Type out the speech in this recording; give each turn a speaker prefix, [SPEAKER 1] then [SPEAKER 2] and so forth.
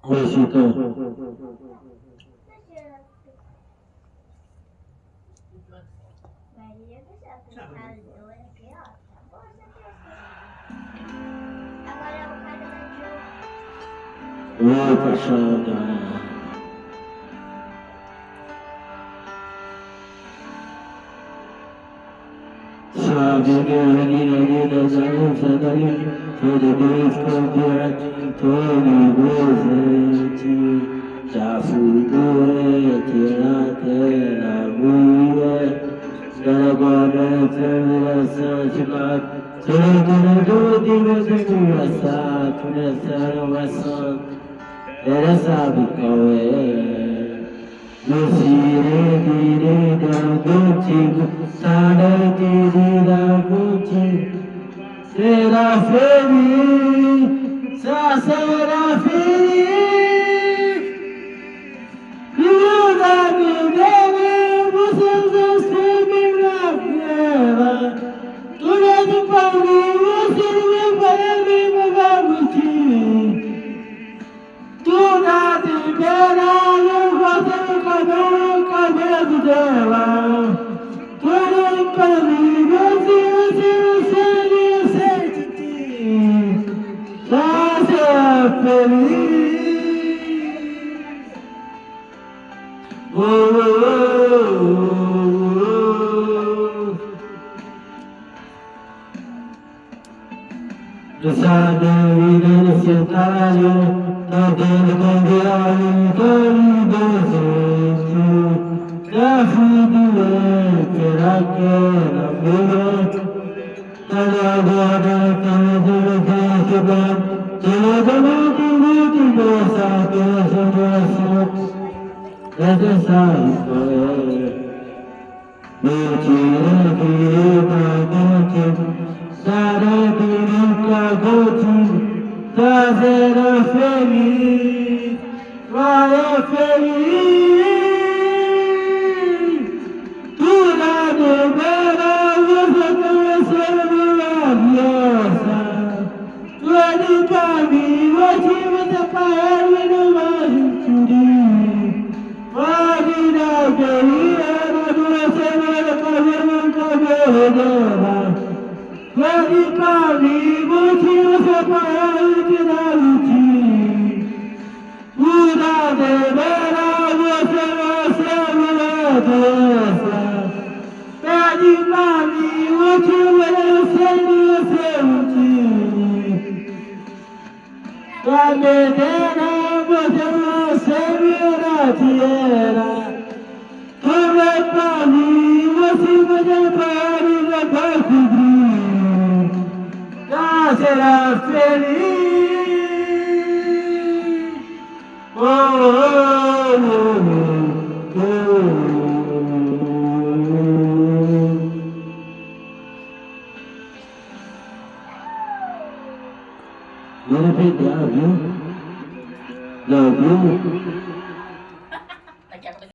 [SPEAKER 1] Besito. Prasada. Sabine Nina Zalim Sadali, for the days compared to the Rosati, Jafudu, Tirate, Labuye, Darabana, Sajimat, Sulu Divasa, Tunasara Wasan, Erasabi Musire dire da gucci, sada dire da gucci, sera felice, sera felice, chiuda mi deve, você me la fiera, tu non ti parli, você mi parli, ma va gucci. Tu dati bene, cabelo dela. Tu não parli, você sente já ser feliz. Oh, oh, oh. Sada vida sentário, tá dentro do diário, todo desejo. Já fui doente, era aquela mulher. Tá agora, tá no festival, todo mundo gosta dessa moça. Essa sabe qual é. Mentira que eu não Sarabirika Goti, Tazera feliz, vai feliz. Tu na nevera, você começou maravilhosa. Tu é de caminho, hoje você parece numa juntinha. Pode dar feliz, era 2 semanas, cabelo dela. Vedi parli, motivo separato da luci. Una de vera, você me la testa. Vedi parli, motivo luci. La vedera, você me la tierra. Come parli, você me parli la testa. Será feliz. Oh, oh, oh, oh, oh. Love you.